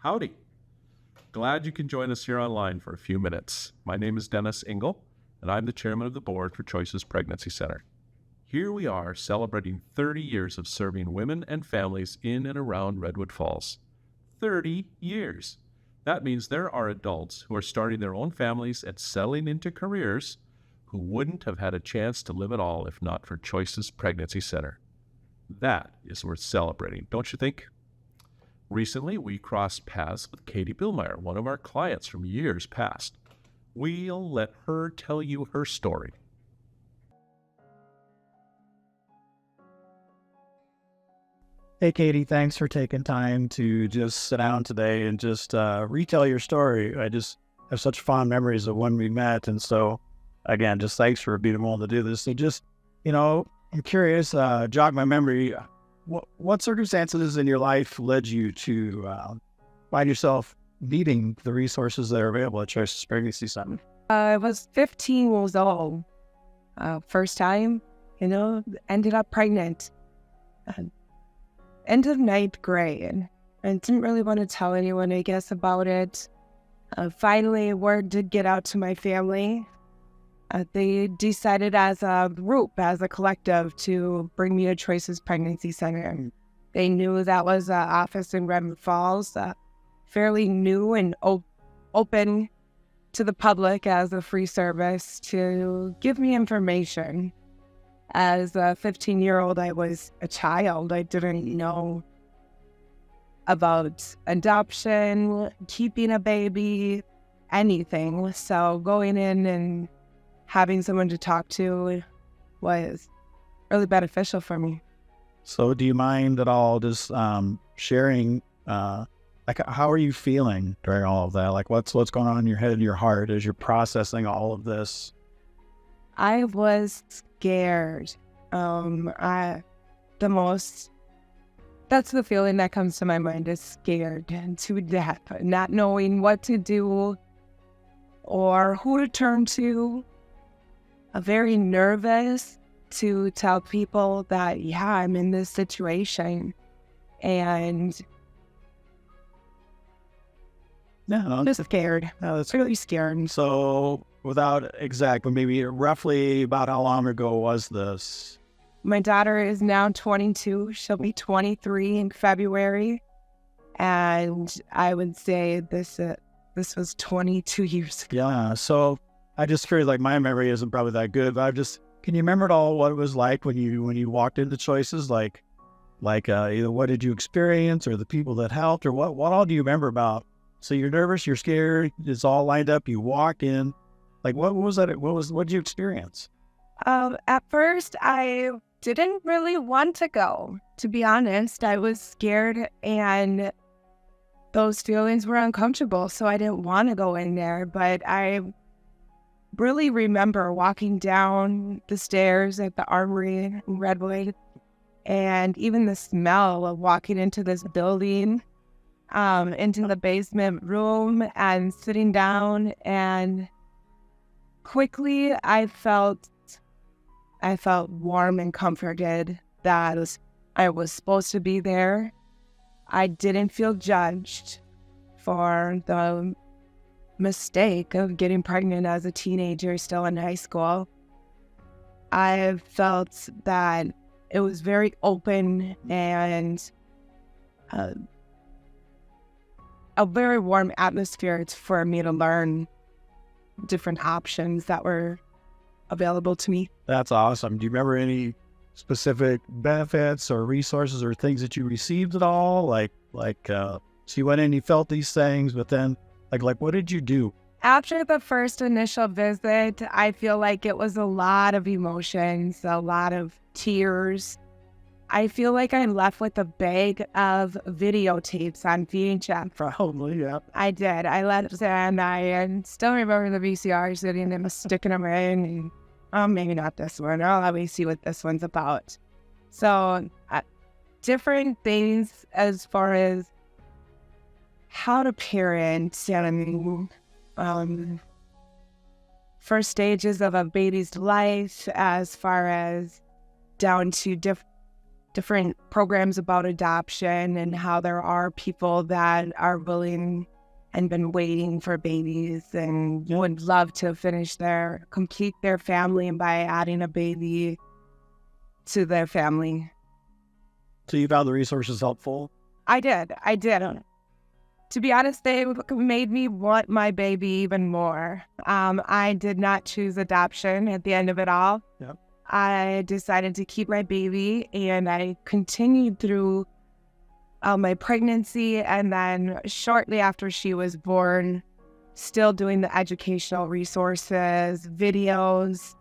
Howdy. Glad you can join us here online for a few minutes. My name is Dennis Engel, and I'm the chairman of the board for Choices Pregnancy Center. Here we are celebrating 30 years of serving women and families in and around Redwood Falls. 30 years. That means there are adults who are starting their own families and settling into careers who wouldn't have had a chance to live at all if not for Choices Pregnancy Center. That is worth celebrating, don't you think? Recently, we crossed paths with Katie Billmeyer, one of our clients from years past. We'll let her tell you her story. Hey, Katie, thanks for taking time to just sit down today and just retell your story. I just have such fond memories of when we met. And so, again, just thanks for being willing to do this. So just, I'm curious, jog my memory. What circumstances in your life led you to find yourself needing the resources that are available at Choices Pregnancy Center? I was 15 years old. First time, ended up pregnant. End of ninth grade. I didn't really want to tell anyone, I guess, about it. Finally, word did get out to my family. They decided as a group, as a collective, to bring me to Choices Pregnancy Center. They knew that was an office in Redwood Falls, fairly new and open to the public as a free service to give me information. As a 15-year-old, I was a child. I didn't know about adoption, keeping a baby, anything. So going in and having someone to talk to was really beneficial for me. So do you mind at all just sharing, how are you feeling during all of that? Like what's going on in your head and your heart as you're processing all of this? I was scared. That's the feeling that comes to my mind, is scared to death, not knowing what to do or who to turn to. Very nervous to tell people that, I'm in this situation. And No, just scared. no, that's Really scared. so. Without exact, but maybe roughly about how long ago was this? My daughter is now 22. She'll be 23 in February. And I would say this was 22 years ago. Yeah. So I just feel like my memory isn't probably that good, but can you remember at all what it was like when you walked into Choices? Like either what did you experience or the people that helped, or what all do you remember about? So you're nervous, you're scared, it's all lined up, you walk in. Like, what was that? What did you experience? At first, I didn't really want to go. To be honest, I was scared and those feelings were uncomfortable, so I didn't want to go in there. But I really remember walking down the stairs at the Armory in Redwood, and even the smell of walking into this building, into the basement room and sitting down, and quickly, I felt warm and comforted that I was supposed to be there. I didn't feel judged for the mistake of getting pregnant as a teenager, still in high school. I felt that it was very open and a very warm atmosphere for me to learn different options that were available to me. That's awesome. Do you remember any specific benefits or resources or things that you received at all? So you went in, you felt these things, but then like what did you do? After the first initial visit, I feel like it was a lot of emotions, a lot of tears. I feel like I left with a bag of videotapes on VHS. Probably, yeah. I did. I left and I still remember the VCR sitting and sticking them in. And, maybe not this one. Let me see what this one's about. So, different things as far as how to parent and first stages of a baby's life, as far as down to different programs about adoption and how there are people that are willing and been waiting for babies and would love to complete their family by adding a baby to their family. So you found the resources helpful? I did. To be honest, they made me want my baby even more. I did not choose adoption at the end of it all. Yep. I decided to keep my baby, and I continued through my pregnancy, and then shortly after she was born, still doing the educational resources, videos,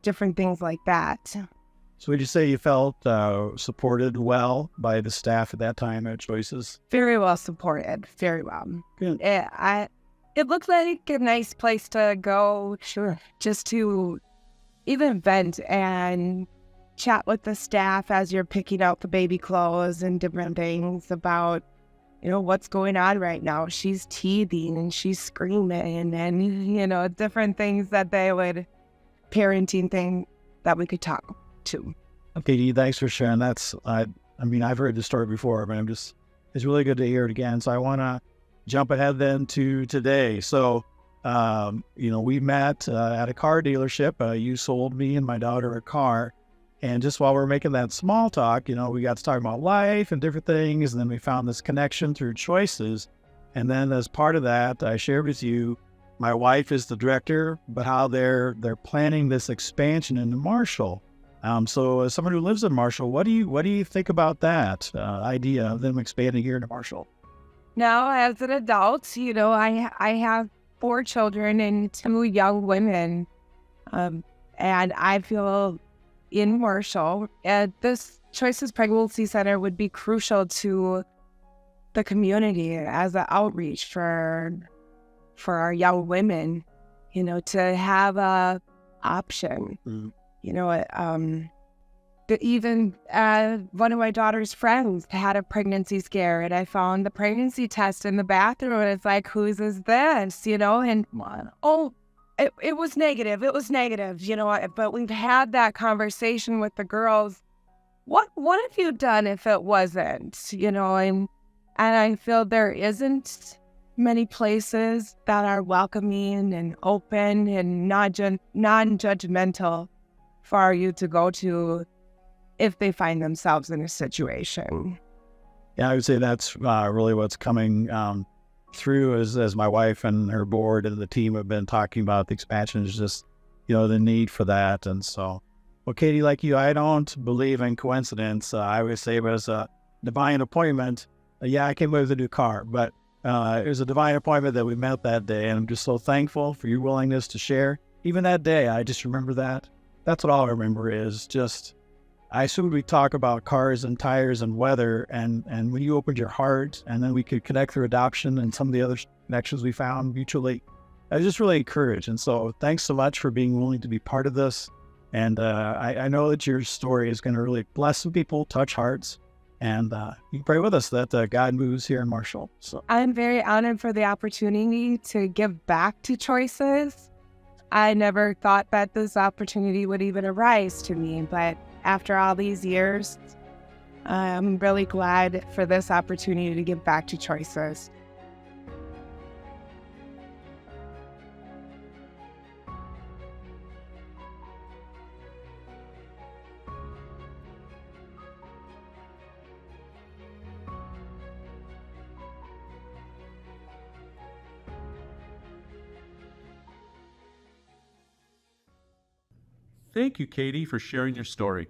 different things like that. So would you say you felt supported well by the staff at that time at Choices? Very well supported, very well. Good. It looked like a nice place to go. Sure. Just to even vent and chat with the staff as you're picking out the baby clothes and different things about, what's going on right now. She's teething and she's screaming and, different things that parenting thing that we could talk to. Okay, Dee, thanks for sharing. I've heard this story before, but it's really good to hear it again. So I want to jump ahead then to today. So, we met at a car dealership. You sold me and my daughter a car. And just while we're making that small talk, we got to talk about life and different things. And then we found this connection through Choices. And then as part of that, I shared with you, my wife is the director, but how they're planning this expansion into Marshall. So as someone who lives in Marshall, what do you think about that idea of them expanding here into Marshall? Now, as an adult, I have 4 children and 2 young women. And I feel in Marshall, this Choices Pregnancy Center would be crucial to the community as an outreach for our young women, to have a option. Mm-hmm. Even one of my daughter's friends had a pregnancy scare, and I found the pregnancy test in the bathroom, and it's like, whose is this, and it was negative. It was negative, but we've had that conversation with the girls. What have you done if it wasn't, and I feel there isn't many places that are welcoming and open and non-judgmental for you to go to if they find themselves in a situation. Yeah, I would say that's really what's coming through as my wife and her board and the team have been talking about the expansion is just, the need for that. And so, well, Katie, like you, I don't believe in coincidence. I always say it was a divine appointment. I came with a new car, but it was a divine appointment that we met that day. And I'm just so thankful for your willingness to share. Even that day, I just remember that. That's what all I remember is just, I assumed we talk about cars and tires and weather, and when you opened your heart, and then we could connect through adoption and some of the other connections we found mutually, I was just really encouraged. And so thanks so much for being willing to be part of this. And I know that your story is going to really bless some people, touch hearts, and you can pray with us that God moves here in Marshall. So I'm very honored for the opportunity to give back to Choices. I never thought that this opportunity would even arise to me, but after all these years, I'm really glad for this opportunity to give back to Choices. Thank you, Katie, for sharing your story.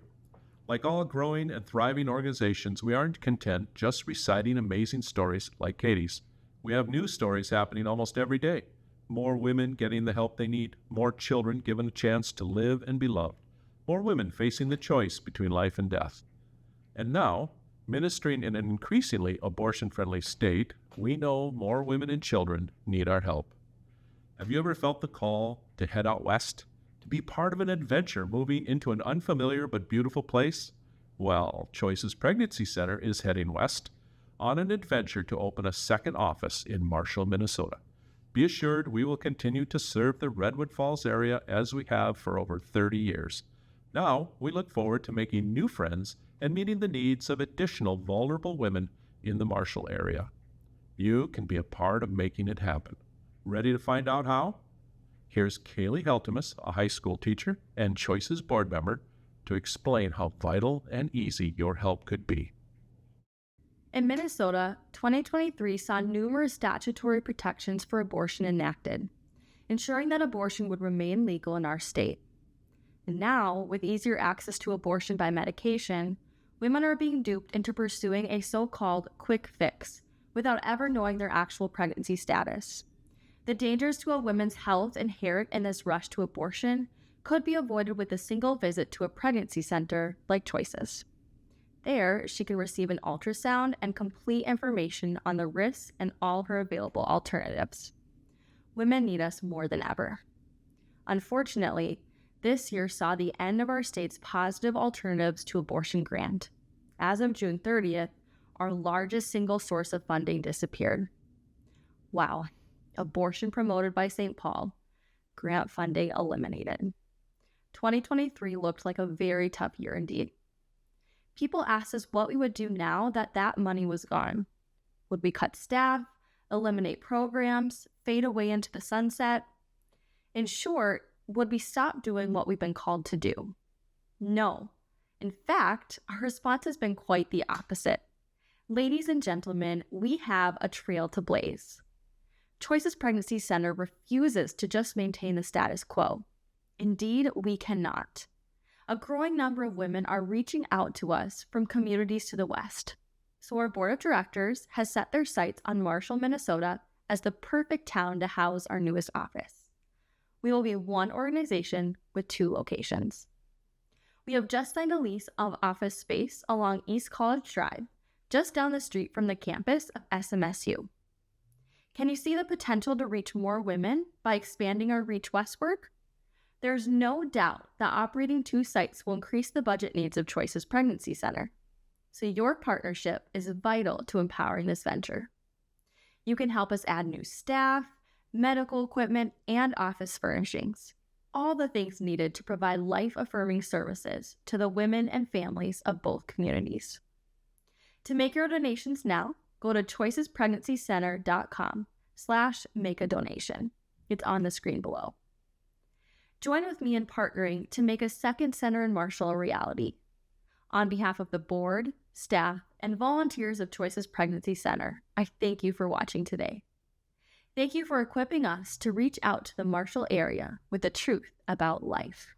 Like all growing and thriving organizations, we aren't content just reciting amazing stories like Katie's. We have new stories happening almost every day. More women getting the help they need, more children given a chance to live and be loved, more women facing the choice between life and death. And now, ministering in an increasingly abortion-friendly state, we know more women and children need our help. Have you ever felt the call to head out west? To be part of an adventure moving into an unfamiliar but beautiful place? Well, Choices Pregnancy Center is heading west on an adventure to open a second office in Marshall, Minnesota. Be assured we will continue to serve the Redwood Falls area as we have for over 30 years. Now, we look forward to making new friends and meeting the needs of additional vulnerable women in the Marshall area. You can be a part of making it happen. Ready to find out how? Here's Kaylee Heltemus, a high school teacher and Choices board member, to explain how vital and easy your help could be. In Minnesota, 2023 saw numerous statutory protections for abortion enacted, ensuring that abortion would remain legal in our state. And now, with easier access to abortion by medication, women are being duped into pursuing a so-called quick fix without ever knowing their actual pregnancy status. The dangers to a woman's health inherent in this rush to abortion could be avoided with a single visit to a pregnancy center like Choices. There, she can receive an ultrasound and complete information on the risks and all her available alternatives. Women need us more than ever. Unfortunately, this year saw the end of our state's positive alternatives to abortion grant. As of June 30th, our largest single source of funding disappeared. Wow, abortion promoted by St. Paul, grant funding eliminated. 2023 looked like a very tough year indeed. People asked us what we would do now that money was gone. Would we cut staff, eliminate programs, fade away into the sunset? In short, would we stop doing what we've been called to do? No. In fact, our response has been quite the opposite. Ladies and gentlemen, we have a trail to blaze. Choices Pregnancy Center refuses to just maintain the status quo. Indeed, we cannot. A growing number of women are reaching out to us from communities to the west. So our board of directors has set their sights on Marshall, Minnesota as the perfect town to house our newest office. We will be one organization with 2 locations. We have just signed a lease of office space along East College Drive, just down the street from the campus of SMSU. Can you see the potential to reach more women by expanding our reach westward? There's no doubt that operating 2 sites will increase the budget needs of Choices Pregnancy Center. So your partnership is vital to empowering this venture. You can help us add new staff, medical equipment, and office furnishings. All the things needed to provide life-affirming services to the women and families of both communities. To make your donations now, go to choicespregnancycenter.com/make-a-donation. It's on the screen below. Join with me in partnering to make a second center in Marshall a reality. On behalf of the board, staff, and volunteers of Choices Pregnancy Center, I thank you for watching today. Thank you for equipping us to reach out to the Marshall area with the truth about life.